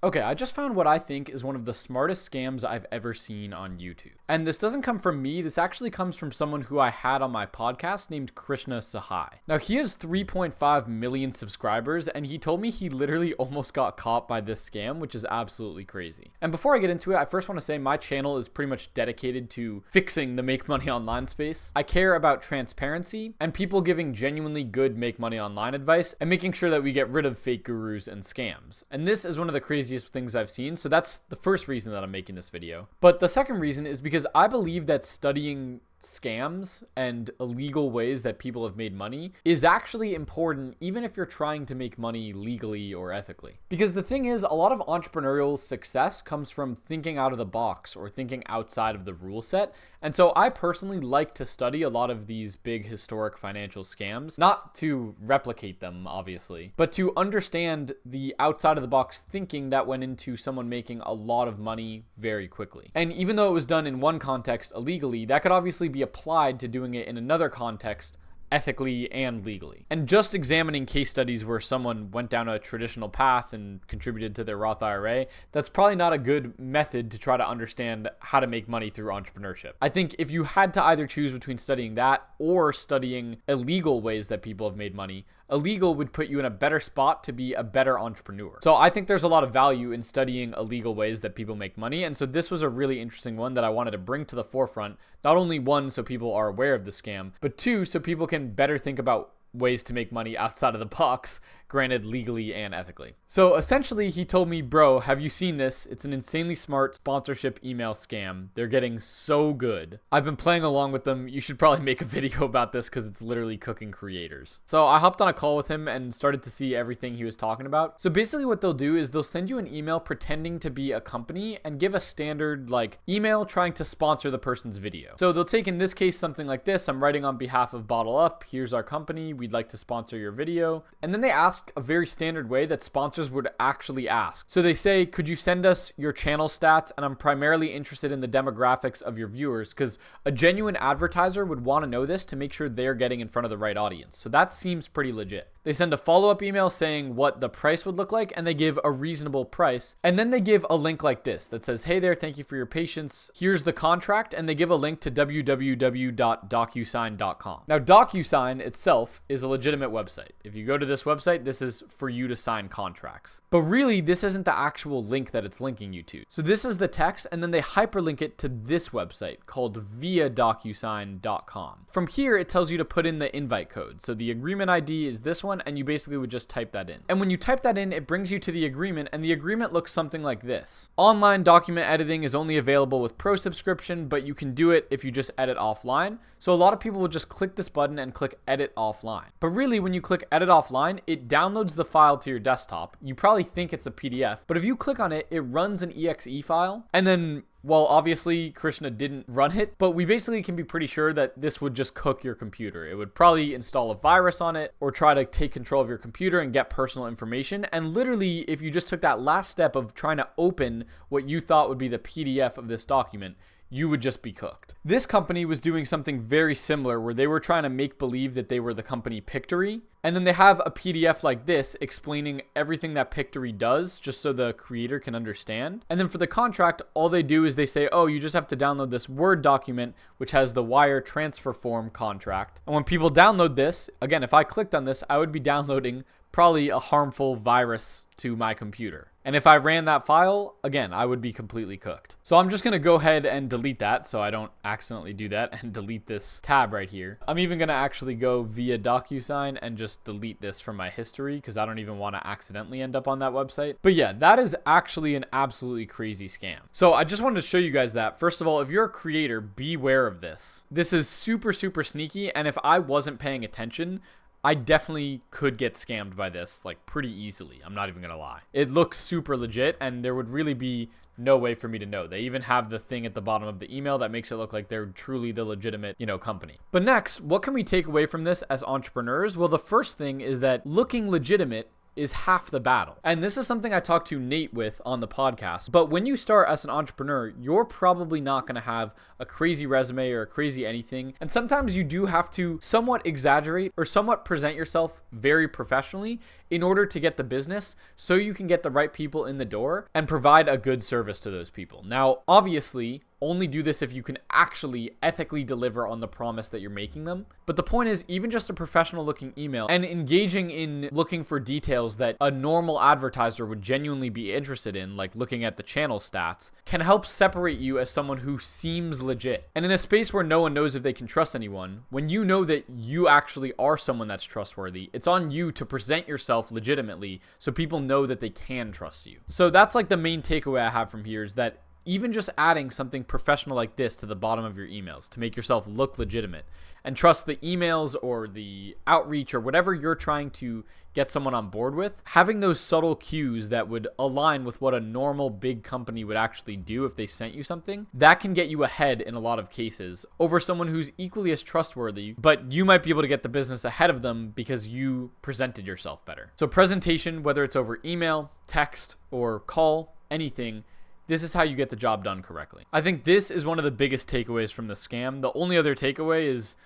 Okay, I just found what I think is one of the smartest scams I've ever seen on YouTube. And this doesn't come from me, this actually comes from someone who I had on my podcast named Krishna Sahai. Now, he has 3.5 million subscribers, and he told me he literally almost got caught by this scam, which is absolutely crazy. And before I get into it, I first want to say my channel is pretty much dedicated to fixing the make money online space. I care about transparency and people giving genuinely good make money online advice and making sure that we get rid of fake gurus and scams. And this is one of the craziest things I've seen, so that's the first reason that I'm making this video. But the second reason is because I believe that studying scams and illegal ways that people have made money is actually important, even if you're trying to make money legally or ethically. Because the thing is, a lot of entrepreneurial success comes from thinking out of the box or thinking outside of the rule set. And so I personally like to study a lot of these big historic financial scams, not to replicate them, obviously, but to understand the outside of the box thinking that went into someone making a lot of money very quickly. And even though it was done in one context illegally, that could obviously be applied to doing it in another context ethically and legally. And just examining case studies where someone went down a traditional path and contributed to their Roth IRA, that's probably not a good method to try to understand how to make money through entrepreneurship. I think if you had to either choose between studying that or studying illegal ways that people have made money, illegal would put you in a better spot to be a better entrepreneur. So I think there's a lot of value in studying illegal ways that people make money. And so this was a really interesting one that I wanted to bring to the forefront. Not only one, so people are aware of the scam, but two, so people can better think about ways to make money outside of the box, granted legally and ethically. So essentially he told me, bro, have you seen this? It's an insanely smart sponsorship email scam. They're getting so good. I've been playing along with them. You should probably make a video about this because it's literally cooking creators. So I hopped on a call with him and started to see everything he was talking about. So basically what they'll do is they'll send you an email pretending to be a company and give a standard like email trying to sponsor the person's video. So they'll take in this case something like this: I'm writing on behalf of Bottle Up. Here's our company. We'd like to sponsor your video. And then they ask a very standard way that sponsors would actually ask. So they say, could you send us your channel stats? And I'm primarily interested in the demographics of your viewers, because a genuine advertiser would want to know this to make sure they're getting in front of the right audience. So that seems pretty legit. They send a follow-up email saying what the price would look like, and they give a reasonable price. And then they give a link like this that says, hey there, thank you for your patience. Here's the contract. And they give a link to www.docusign.com. Now, DocuSign itself is a legitimate website. If you go to this website, this is for you to sign contracts. But really, this isn't the actual link that it's linking you to. So this is the text, and then they hyperlink it to this website called viadocusign.com. From here, it tells you to put in the invite code. So the agreement ID is this one, and you basically would just type that in. And when you type that in, it brings you to the agreement, and the agreement looks something like this. Online document editing is only available with Pro subscription, but you can do it if you just edit offline. So a lot of people will just click this button and click edit offline. But really, when you click edit offline, it downloads the file to your desktop. You probably think it's a PDF, but if you click on it, it runs an exe file. And then, well, obviously Krishna didn't run it, but we basically can be pretty sure that this would just cook your computer. It would probably install a virus on it or try to take control of your computer and get personal information. And literally, if you just took that last step of trying to open what you thought would be the PDF of this document, you would just be cooked. This company was doing something very similar where they were trying to make believe that they were the company Pictory. And then they have a PDF like this explaining everything that Pictory does, just so the creator can understand. And then for the contract, all they do is they say, oh, you just have to download this Word document, which has the wire transfer form contract. And when people download this, again, if I clicked on this, I would be downloading probably a harmful virus to my computer. And if I ran that file, again, I would be completely cooked. So I'm just going to go ahead and delete that so I don't accidentally do that and delete this tab right here. I'm even going to actually go via DocuSign and just delete this from my history because I don't even want to accidentally end up on that website. But yeah, that is actually an absolutely crazy scam. So I just wanted to show you guys that. First of all, if you're a creator, beware of this. This is super, super sneaky. And if I wasn't paying attention, I definitely could get scammed by this, like, pretty easily. I'm not even gonna lie. It looks super legit, and there would really be no way for me to know. They even have the thing at the bottom of the email that makes it look like they're truly the legitimate, company. But next, what can we take away from this as entrepreneurs? Well, the first thing is that looking legitimate is half the battle. And this is something I talked to Nate with on the podcast. But when you start as an entrepreneur, you're probably not going to have a crazy resume or a crazy anything. And sometimes you do have to somewhat exaggerate or somewhat present yourself very professionally in order to get the business so you can get the right people in the door and provide a good service to those people. Now, obviously, only do this if you can actually ethically deliver on the promise that you're making them. But the point is, even just a professional looking email and engaging in looking for details that a normal advertiser would genuinely be interested in, like looking at the channel stats, can help separate you as someone who seems legit. And in a space where no one knows if they can trust anyone, when you know that you actually are someone that's trustworthy, it's on you to present yourself legitimately so people know that they can trust you. So that's like the main takeaway I have from here, is that even just adding something professional like this to the bottom of your emails to make yourself look legitimate, and trust the emails or the outreach or whatever you're trying to get someone on board with, having those subtle cues that would align with what a normal big company would actually do if they sent you something, that can get you ahead in a lot of cases over someone who's equally as trustworthy, but you might be able to get the business ahead of them because you presented yourself better. So presentation, whether it's over email, text, or call, anything, this is how you get the job done correctly. I think this is one of the biggest takeaways from the scam. The only other takeaway is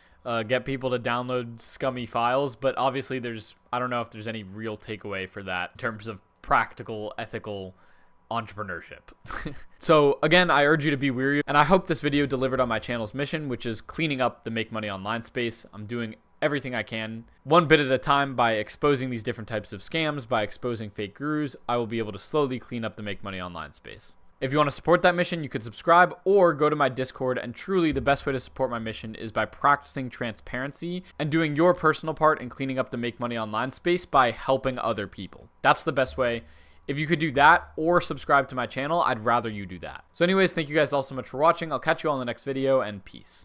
get people to download scummy files, but obviously I don't know if there's any real takeaway for that in terms of practical, ethical entrepreneurship. So again, I urge you to be wary, and I hope this video delivered on my channel's mission, which is cleaning up the make money online space. I'm doing everything I can, one bit at a time, by exposing these different types of scams, by exposing fake gurus. I will be able to slowly clean up the make money online space. If you want to support that mission, you could subscribe or go to my Discord, and truly the best way to support my mission is by practicing transparency and doing your personal part in cleaning up the make money online space by helping other people. That's the best way. If you could do that or subscribe to my channel, I'd rather you do that. So anyways, thank you guys all so much for watching. I'll catch you all in the next video, and peace.